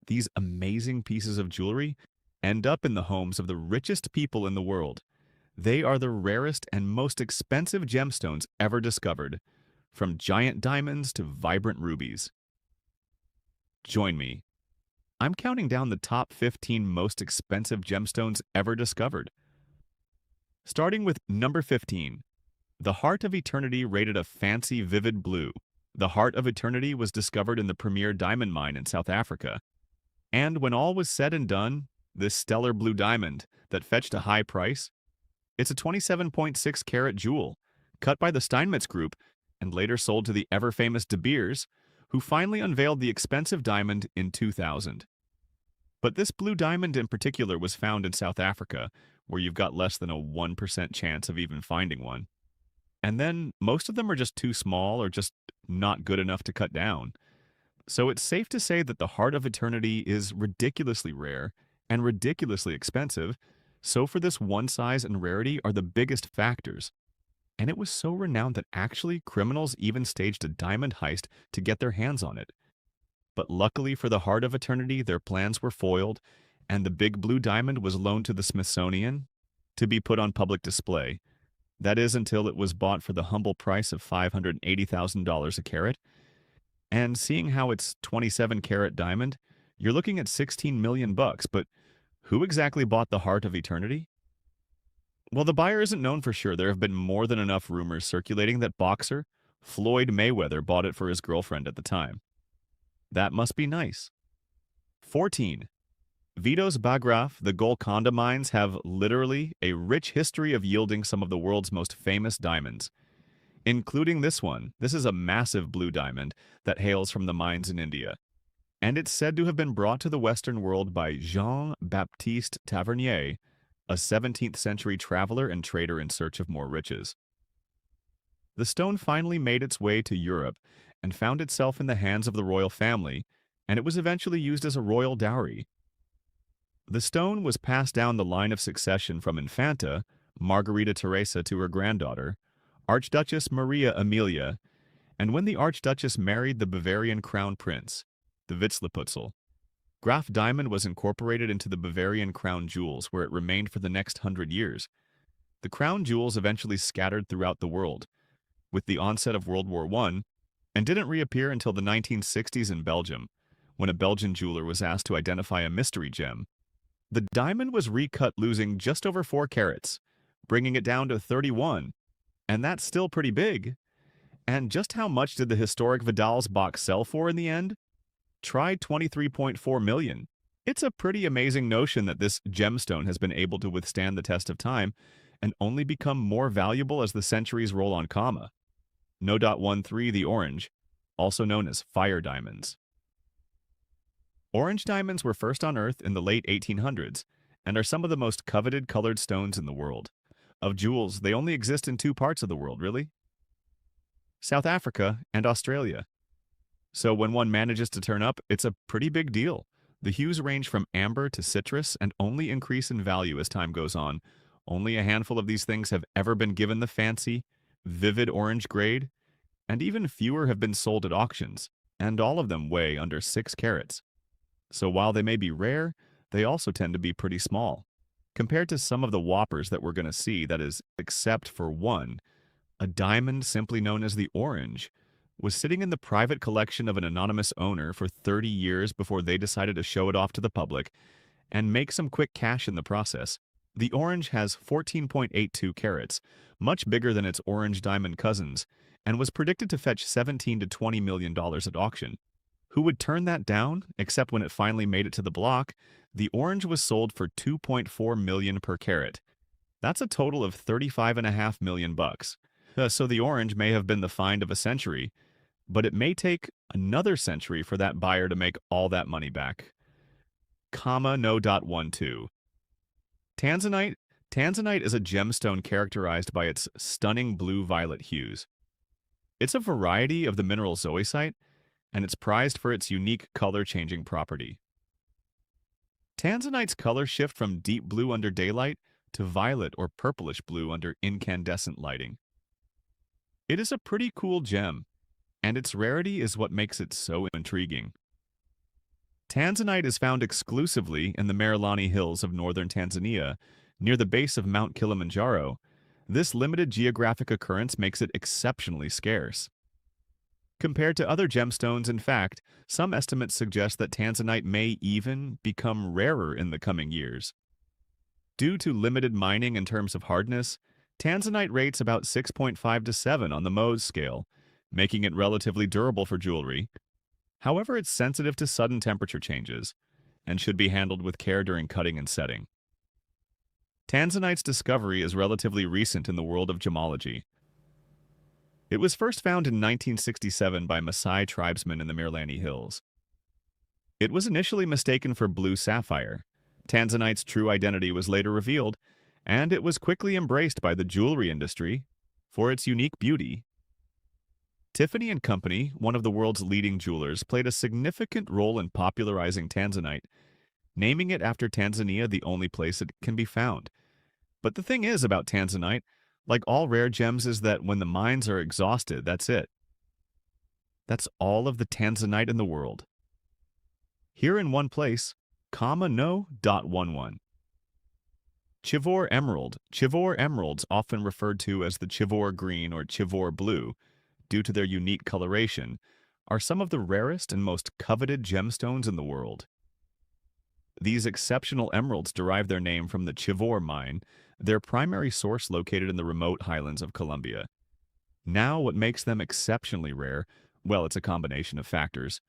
These amazing pieces of jewelry end up in the homes of the richest people in the world. They are the rarest and most expensive gemstones ever discovered, from giant diamonds to vibrant rubies. Join me. I'm counting down the top 15 most expensive gemstones ever discovered. Starting with number 15, the Heart of Eternity rated a fancy vivid blue. The Heart of Eternity was discovered in the premier diamond mine in South Africa. And when all was said and done, this stellar blue diamond that fetched a high price, it's a 27.6 carat jewel, cut by the Steinmetz Group and later sold to the ever-famous De Beers, who finally unveiled the expensive diamond in 2000. But this blue diamond in particular was found in South Africa, where you've got less than a 1% chance of even finding one. And then most of them are just too small or just not good enough to cut down. So it's safe to say that the Heart of Eternity is ridiculously rare and ridiculously expensive, so for this one size and rarity are the biggest factors. And it was so renowned that actually criminals even staged a diamond heist to get their hands on it. But luckily for the Heart of Eternity, their plans were foiled, and the big blue diamond was loaned to the Smithsonian to be put on public display. That is until it was bought for the humble price of $580,000 a carat. And seeing how it's 27 carat diamond, you're looking at 16 million bucks, but who exactly bought the Heart of Eternity? Well, the buyer isn't known for sure. There have been more than enough rumors circulating that boxer Floyd Mayweather bought it for his girlfriend at the time. That must be nice. 14. Vito's Bagraf, the Golconda mines, have literally a rich history of yielding some of the world's most famous diamonds, including this one. This is a massive blue diamond that hails from the mines in India, and it's said to have been brought to the Western world by Jean-Baptiste Tavernier, a 17th century traveler and trader in search of more riches. The stone finally made its way to Europe and found itself in the hands of the royal family, and it was eventually used as a royal dowry. The stone was passed down the line of succession from Infanta, Margarita Teresa, to her granddaughter, Archduchess Maria Amelia, and when the Archduchess married the Bavarian crown prince, the Witzlaputzel, Graf diamond was incorporated into the Bavarian crown jewels, where it remained for the next 100 years. The crown jewels eventually scattered throughout the world, with the onset of World War I, and didn't reappear until the 1960s in Belgium, when a Belgian jeweler was asked to identify a mystery gem. The diamond was recut, losing just over 4 carats, bringing it down to 31, and that's still pretty big. And just how much did the historic Vidal's box sell for in the end? Try 23.4 million. It's a pretty amazing notion that this gemstone has been able to withstand the test of time and only become more valuable as the centuries roll on, comma. No. 13, the orange, also known as fire diamonds. Orange diamonds were first unearthed in the late 1800s and are some of the most coveted colored stones in the world. Of jewels, they only exist in 2 parts of the world, really: South Africa and Australia. So when one manages to turn up, it's a pretty big deal. The hues range from amber to citrus and only increase in value as time goes on. Only a handful of these things have ever been given the fancy, vivid orange grade, and even fewer have been sold at auctions, and all of them weigh under 6 carats. So while they may be rare, they also tend to be pretty small. Compared to some of the whoppers that we're going to see, that is, except for one, a diamond simply known as the orange was sitting in the private collection of an anonymous owner for 30 years before they decided to show it off to the public and make some quick cash in the process. The orange has 14.82 carats, much bigger than its orange diamond cousins, and was predicted to fetch $17 to $20 million at auction. Who would turn that down? Except when it finally made it to the block, the orange was sold for $2.4 million per carat. That's a total of $35.5 million bucks. So the orange may have been the find of a century, but it may take another century for that buyer to make all that money back. Comma no. 12. Tanzanite. Tanzanite is a gemstone characterized by its stunning blue-violet hues. It's a variety of the mineral zoisite, and it's prized for its unique color-changing property. Tanzanite's colors shift from deep blue under daylight to violet or purplish blue under incandescent lighting. It is a pretty cool gem, and its rarity is what makes it so intriguing. Tanzanite is found exclusively in the Merillani Hills of northern Tanzania, near the base of Mount Kilimanjaro. This limited geographic occurrence makes it exceptionally scarce. Compared to other gemstones, in fact, some estimates suggest that tanzanite may even become rarer in the coming years. Due to limited mining in terms of hardness, tanzanite rates about 6.5 to 7 on the Mohs scale, making it relatively durable for jewelry. However, it's sensitive to sudden temperature changes and should be handled with care during cutting and setting. Tanzanite's discovery is relatively recent in the world of gemology. It was first found in 1967 by Maasai tribesmen in the Merillani Hills. It was initially mistaken for blue sapphire. Tanzanite's true identity was later revealed, and it was quickly embraced by the jewelry industry for its unique beauty. Tiffany & Company, one of the world's leading jewelers, played a significant role in popularizing tanzanite, naming it after Tanzania, the only place it can be found. But the thing is about tanzanite, like all rare gems, is that when the mines are exhausted, that's it. That's all of the tanzanite in the world. Here in one place, comma no dot 11. Chivor emerald. Chivor emeralds, often referred to as the Chivor green or Chivor blue, due to their unique coloration, are some of the rarest and most coveted gemstones in the world. These exceptional emeralds derive their name from the Chivor mine, their primary source located in the remote highlands of Colombia. Now, what makes them exceptionally rare? Well, it's a combination of factors.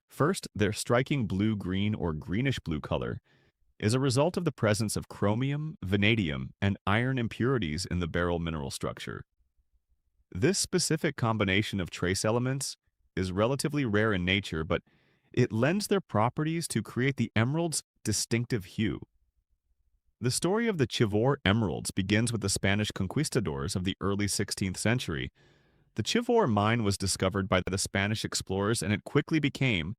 First, their striking blue-green or greenish-blue color is a result of the presence of chromium, vanadium, and iron impurities in the beryl mineral structure. This specific combination of trace elements is relatively rare in nature, but it lends their properties to create the emerald's distinctive hue. The story of the Chivor emeralds begins with the Spanish conquistadors of the early 16th century. The Chivor mine was discovered by the Spanish explorers, and it quickly became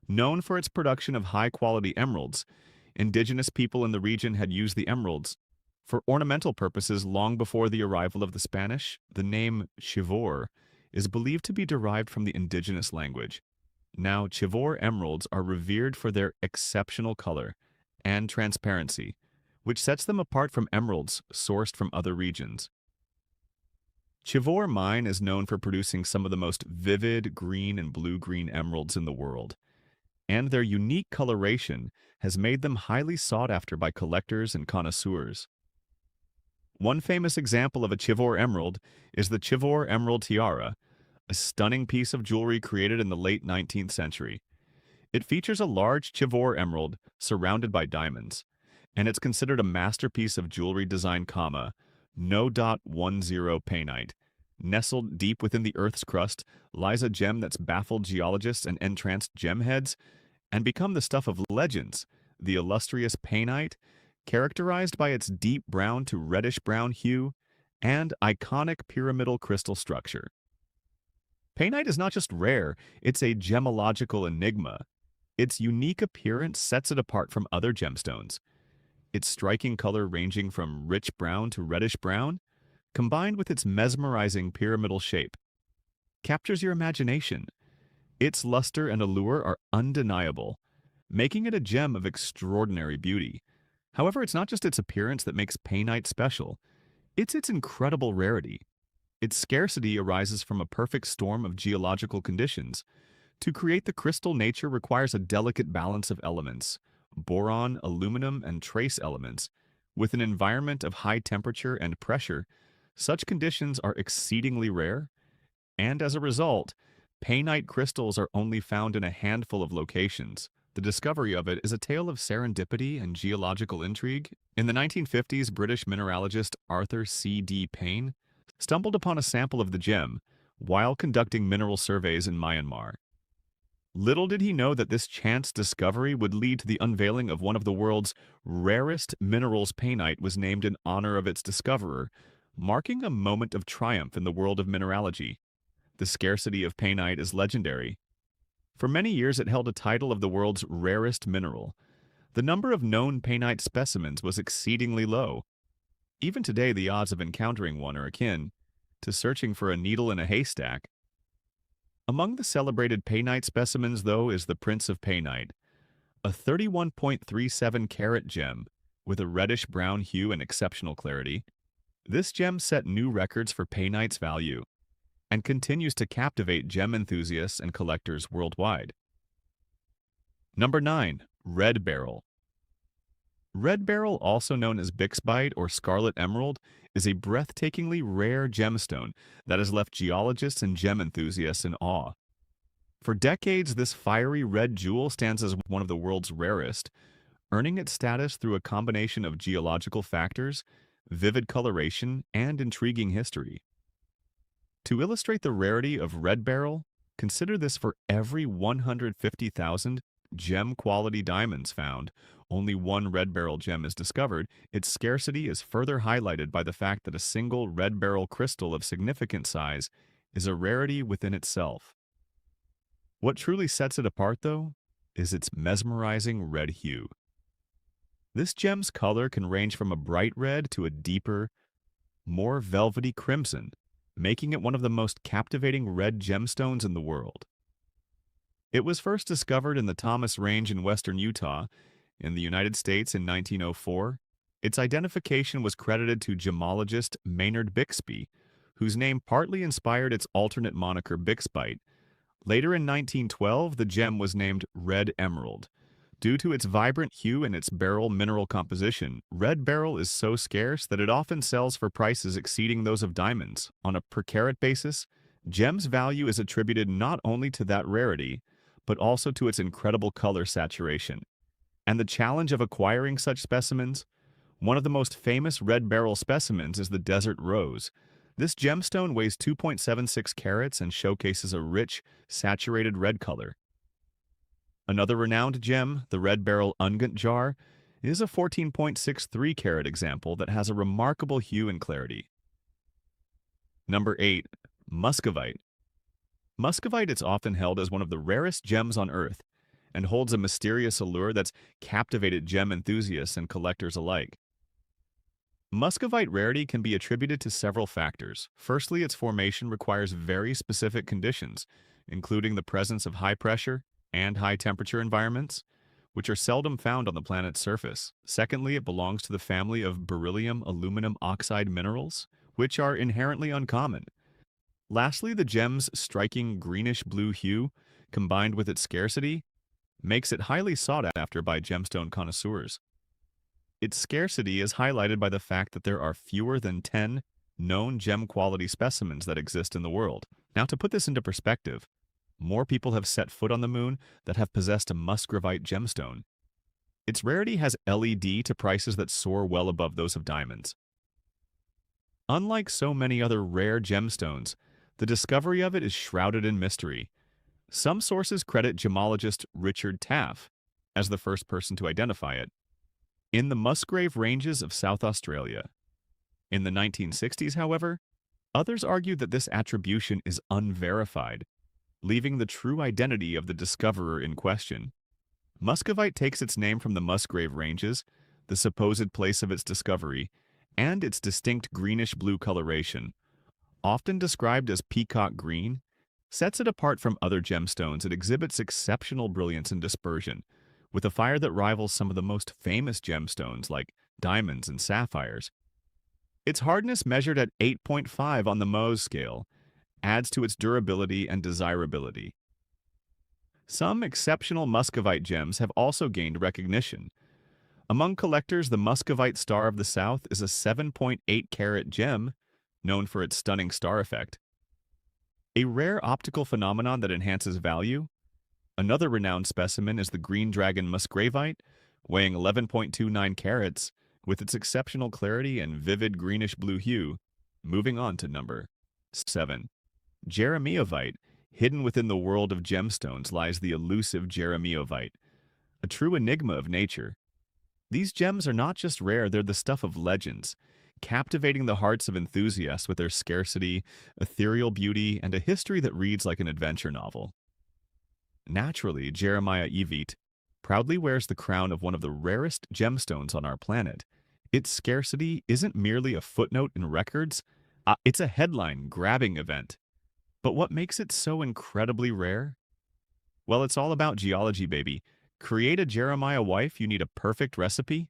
known for its production of high-quality emeralds. Indigenous people in the region had used the emeralds for ornamental purposes long before the arrival of the Spanish. The name Chivor is believed to be derived from the indigenous language. Now, Chivor emeralds are revered for their exceptional color and transparency, which sets them apart from emeralds sourced from other regions. Chivor mine is known for producing some of the most vivid green and blue-green emeralds in the world, and their unique coloration has made them highly sought after by collectors and connoisseurs. One famous example of a Chivor emerald is the Chivor Emerald Tiara, a stunning piece of jewelry created in the late 19th century. It features a large Chivor emerald surrounded by diamonds, and it's considered a masterpiece of jewelry design, no dot 10 painite. Nestled deep within the Earth's crust lies a gem that's baffled geologists and entranced gemheads and become the stuff of legends, the illustrious painite, characterized by its deep brown to reddish-brown hue and iconic pyramidal crystal structure. Painite is not just rare, it's a gemological enigma. Its unique appearance sets it apart from other gemstones. Its striking color ranging from rich brown to reddish-brown, combined with its mesmerizing pyramidal shape, captures your imagination. Its luster and allure are undeniable, making it a gem of extraordinary beauty. However, it's not just its appearance that makes painite special. It's its incredible rarity. Its scarcity arises from a perfect storm of geological conditions. To create the crystal, nature requires a delicate balance of elements, boron, aluminum, and trace elements. With an environment of high temperature and pressure, such conditions are exceedingly rare, and as a result, painite crystals are only found in a handful of locations. The discovery of it is a tale of serendipity and geological intrigue. In the 1950s, British mineralogist Arthur C.D. Payne stumbled upon a sample of the gem while conducting mineral surveys in Myanmar. Little did he know that this chance discovery would lead to the unveiling of one of the world's rarest minerals. Painite was named in honor of its discoverer, marking a moment of triumph in the world of mineralogy. The scarcity of painite is legendary. For many years, it held a title of the world's rarest mineral. The number of known painite specimens was exceedingly low. Even today, the odds of encountering one are akin to searching for a needle in a haystack. Among the celebrated painite specimens, though, is the Prince of Painite, A 31.37 carat gem with a reddish-brown hue and exceptional clarity, this gem set new records for paynight's value and continues to captivate gem enthusiasts and collectors worldwide. Number 9. Red Beryl. Red Beryl, also known as Bixbyte or Scarlet Emerald, is a breathtakingly rare gemstone that has left geologists and gem enthusiasts in awe. For decades, this fiery red jewel stands as one of the world's rarest, earning its status through a combination of geological factors, vivid coloration, and intriguing history. To illustrate the rarity of red beryl, consider this: for every 150,000 gem-quality diamonds found, only one red beryl gem is discovered. Its scarcity is further highlighted by the fact that a single red beryl crystal of significant size is a rarity within itself. What truly sets it apart, though, is its mesmerizing red hue. This gem's color can range from a bright red to a deeper, more velvety crimson, making it one of the most captivating red gemstones in the world. It was first discovered in the Thomas Range in western Utah, in the United States in 1904. Its identification was credited to gemologist Maynard Bixby, whose name partly inspired its alternate moniker Bixbyte. Later in 1912, the gem was named Red Emerald. Due to its vibrant hue and its beryl mineral composition, red beryl is so scarce that it often sells for prices exceeding those of diamonds. On a per-carat basis, gem's value is attributed not only to that rarity, but also to its incredible color saturation. And the challenge of acquiring such specimens? One of the most famous red beryl specimens is the Desert Rose. This gemstone weighs 2.76 carats and showcases a rich, saturated red color. Another renowned gem, the red beryl unguent jar, is a 14.63 carat example that has a remarkable hue and clarity. Number 8. Muscovite. Muscovite is often held as one of the rarest gems on Earth and holds a mysterious allure that's captivated gem enthusiasts and collectors alike. Muscovite rarity can be attributed to several factors. Firstly, its formation requires very specific conditions, including the presence of high pressure and high temperature environments, which are seldom found on the planet's surface. Secondly, it belongs to the family of beryllium aluminum oxide minerals, which are inherently uncommon. Lastly, the gem's striking greenish-blue hue, combined with its scarcity, makes it highly sought after by gemstone connoisseurs. Its scarcity is highlighted by the fact that there are fewer than 10 known gem-quality specimens that exist in the world. Now, to put this into perspective, more people have set foot on the moon that have possessed a muscovite gemstone. Its rarity has led to prices that soar well above those of diamonds. Unlike so many other rare gemstones, the discovery of it is shrouded in mystery. Some sources credit gemologist Richard Taff as the first person to identify it, in the Musgrave Ranges of South Australia. In the 1960s, however, others argued that this attribution is unverified, leaving the true identity of the discoverer in question. Muscovite takes its name from the Musgrave Ranges, the supposed place of its discovery, and its distinct greenish-blue coloration, often described as peacock green, sets it apart from other gemstones. It exhibits exceptional brilliance and dispersion, with a fire that rivals some of the most famous gemstones like diamonds and sapphires. Its hardness, measured at 8.5 on the Mohs scale, adds to its durability and desirability. Some exceptional muscovite gems have also gained recognition. Among collectors, the Muscovite Star of the South is a 7.8 carat gem known for its stunning star effect, a rare optical phenomenon that enhances value. Another renowned specimen is the Green Dragon Musgravite, weighing 11.29 carats, with its exceptional clarity and vivid greenish-blue hue. Moving on to number 7. Jeremiovite. Hidden within the world of gemstones lies the elusive Jeremiovite, a true enigma of nature. These gems are not just rare, they're the stuff of legends, captivating the hearts of enthusiasts with their scarcity, ethereal beauty, and a history that reads like an adventure novel. Naturally, Jeremiah Evite proudly wears the crown of one of the rarest gemstones on our planet. Its scarcity isn't merely a footnote in records, it's a headline-grabbing event. But what makes it so incredibly rare? Well, it's all about geology, baby. create a Jeremiah wife, you need a perfect recipe,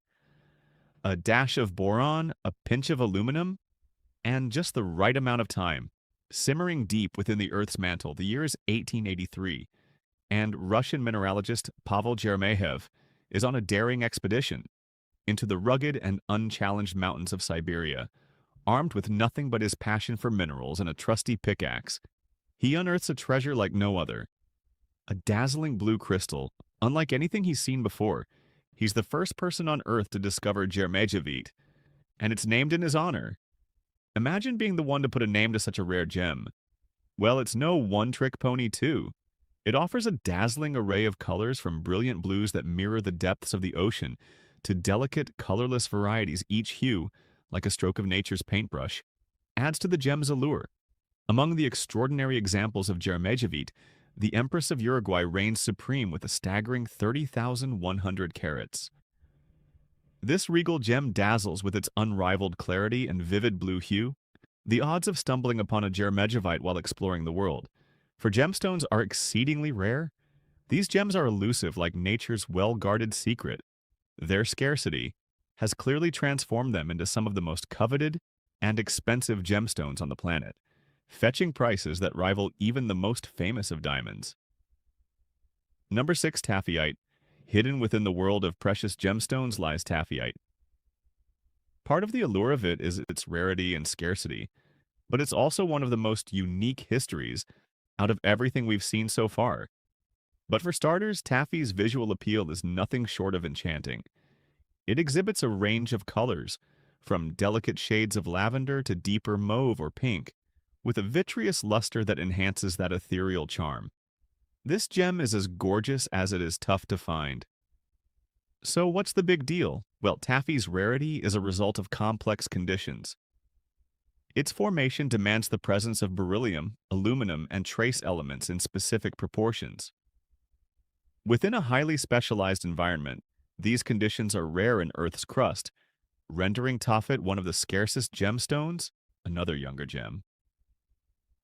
a dash of boron, a pinch of aluminum, and just the right amount of time. Simmering deep within the Earth's mantle, the year is 1883, and Russian mineralogist Pavel Jeremeyev is on a daring expedition into the rugged and unchallenged mountains of Siberia. Armed with nothing but his passion for minerals and a trusty pickaxe, he unearths a treasure like no other. A dazzling blue crystal, unlike anything he's seen before. He's the first person on Earth to discover Germejevite, and it's named in his honor. Imagine being the one to put a name to such a rare gem. Well, it's no one-trick pony, too. It offers a dazzling array of colors from brilliant blues that mirror the depths of the ocean to delicate, colorless varieties, each hue, like a stroke of nature's paintbrush, adds to the gem's allure. Among the extraordinary examples of Germejevite, the Empress of Uruguay reigns supreme with a staggering 30,100 carats. This regal gem dazzles with its unrivaled clarity and vivid blue hue. The odds of stumbling upon a Germejevite while exploring the world. For gemstones are exceedingly rare, these gems are elusive like nature's well-guarded secret. Their scarcity has clearly transformed them into some of the most coveted and expensive gemstones on the planet, fetching prices that rival even the most famous of diamonds. Number 6. Taffiite. Hidden within the world of precious gemstones lies taffiite. Part of the allure of it is its rarity and scarcity, but it's also one of the most unique histories out of everything we've seen so far. But for starters, taffy's visual appeal is nothing short of enchanting. It exhibits a range of colors, from delicate shades of lavender to deeper mauve or pink, with a vitreous luster that enhances that ethereal charm. This gem is as gorgeous as it is tough to find. So what's the big deal? Well, taffy's rarity is a result of complex conditions. Its formation demands the presence of beryllium, aluminum, and trace elements in specific proportions. Within a highly specialized environment, these conditions are rare in Earth's crust, rendering taffite one of the scarcest gemstones, another younger gem.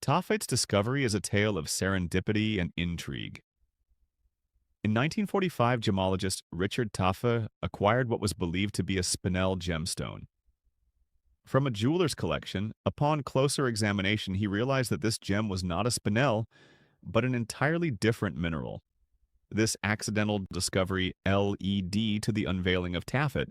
Taffite's discovery is a tale of serendipity and intrigue. In 1945, gemologist Richard Taffe acquired what was believed to be a spinel gemstone. From a jeweler's collection, upon closer examination, he realized that this gem was not a spinel, but an entirely different mineral. This accidental discovery led to the unveiling of taffite,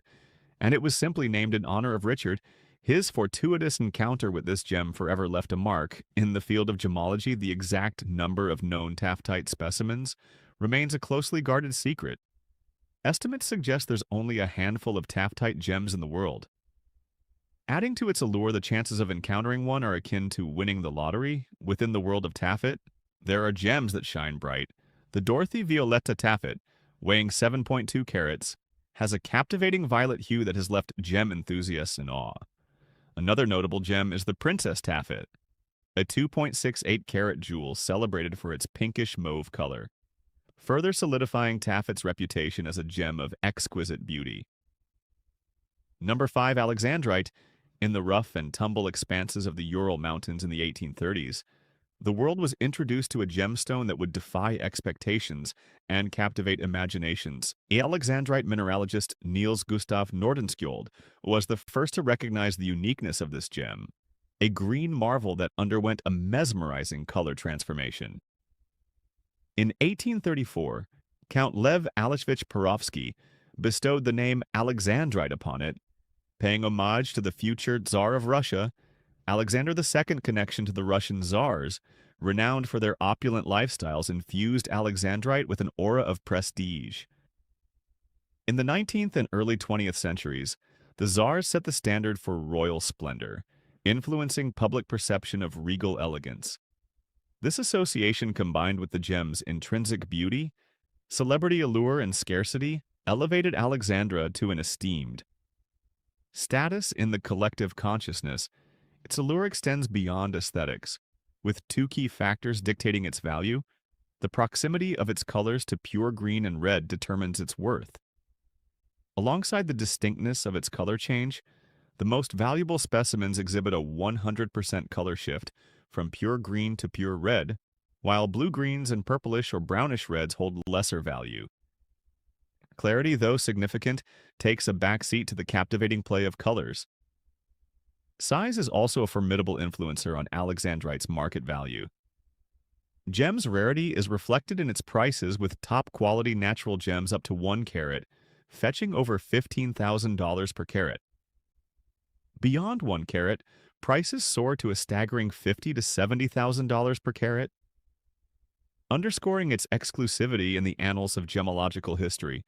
and it was simply named in honor of Richard. His fortuitous encounter with this gem forever left a mark. In the field of gemology, the exact number of known taftite specimens remains a closely guarded secret. Estimates suggest there's only a handful of taftite gems in the world. Adding to its allure, the chances of encountering one are akin to winning the lottery. Within the world of taffite, there are gems that shine bright. The Dorothy Violetta taffite, weighing 7.2 carats, has a captivating violet hue that has left gem enthusiasts in awe. Another notable gem is the Princess Taffite, a 2.68 carat jewel celebrated for its pinkish mauve color, further solidifying taffite's reputation as a gem of exquisite beauty. Number 5. Alexandrite. In the rough and tumble expanses of the Ural Mountains in the 1830s, the world was introduced to a gemstone that would defy expectations and captivate imaginations. Alexandrite mineralogist Niels Gustav Nordenskjold was the first to recognize the uniqueness of this gem, a green marvel that underwent a mesmerizing color transformation. In 1834, Count Lev Alexeyevich Perovsky bestowed the name Alexandrite upon it, paying homage to the future Tsar of Russia. Alexander II's connection to the Russian Tsars, renowned for their opulent lifestyles, infused Alexandrite with an aura of prestige. In the 19th and early 20th centuries, the Tsars set the standard for royal splendor, influencing public perception of regal elegance. This association, combined with the gem's intrinsic beauty, celebrity allure, and scarcity, elevated Alexandra to an esteemed status in the collective consciousness. Its allure extends beyond aesthetics, with two key factors dictating its value. The proximity of its colors to pure green and red determines its worth. Alongside the distinctness of its color change, the most valuable specimens exhibit a 100% color shift from pure green to pure red, while blue-greens and purplish or brownish reds hold lesser value. Clarity, though significant, takes a backseat to the captivating play of colors. Size is also a formidable influencer on Alexandrite's market value. Gem's rarity is reflected in its prices, with top-quality natural gems up to 1 carat, fetching over $15,000 per carat. Beyond 1 carat, prices soar to a staggering $50,000 to $70,000 per carat, underscoring its exclusivity in the annals of gemological history.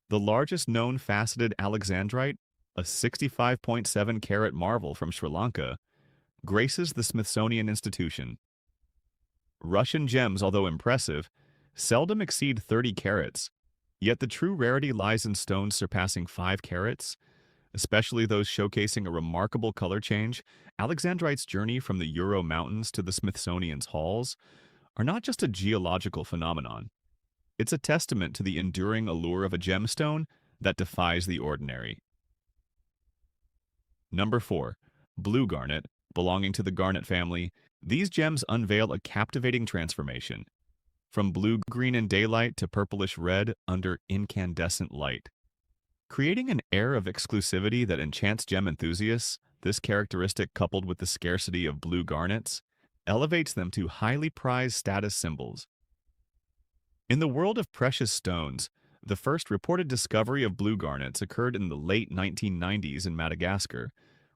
The largest known faceted Alexandrite, a 65.7-carat marvel from Sri Lanka, graces the Smithsonian Institution. Russian gems, although impressive, seldom exceed 30 carats, yet the true rarity lies in stones surpassing 5 carats, especially those showcasing a remarkable color change. Alexandrite's journey from the Ural Mountains to the Smithsonian's halls are not just a geological phenomenon. It's a testament to the enduring allure of a gemstone that defies the ordinary. Number 4. Blue Garnet. Belonging to the garnet family, these gems unveil a captivating transformation, from blue-green in daylight to purplish-red under incandescent light. Creating an air of exclusivity that enchants gem enthusiasts, this characteristic, coupled with the scarcity of blue garnets, elevates them to highly prized status symbols. In the world of precious stones, the first reported discovery of blue garnets occurred in the late 1990s in Madagascar,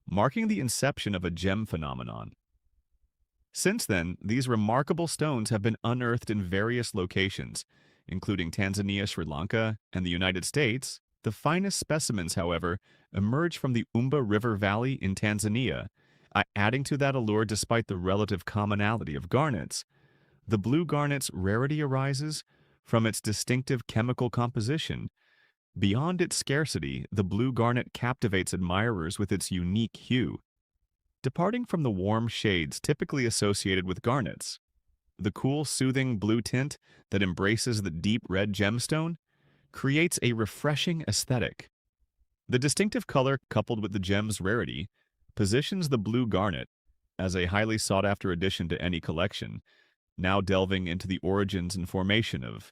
marking the inception of a gem phenomenon. Since then, these remarkable stones have been unearthed in various locations, including Tanzania, Sri Lanka, and the United States. The finest specimens, however, emerge from the Umba River Valley in Tanzania, adding to that allure despite the relative commonality of garnets. The blue garnet's rarity arises from its distinctive chemical composition. Beyond its scarcity, the blue garnet captivates admirers with its unique hue. Departing from the warm shades typically associated with garnets, the cool, soothing blue tint that embraces the deep red gemstone creates a refreshing aesthetic. The distinctive color, coupled with the gem's rarity, positions the blue garnet as a highly sought-after addition to any collection. Now delving into the origins and formation of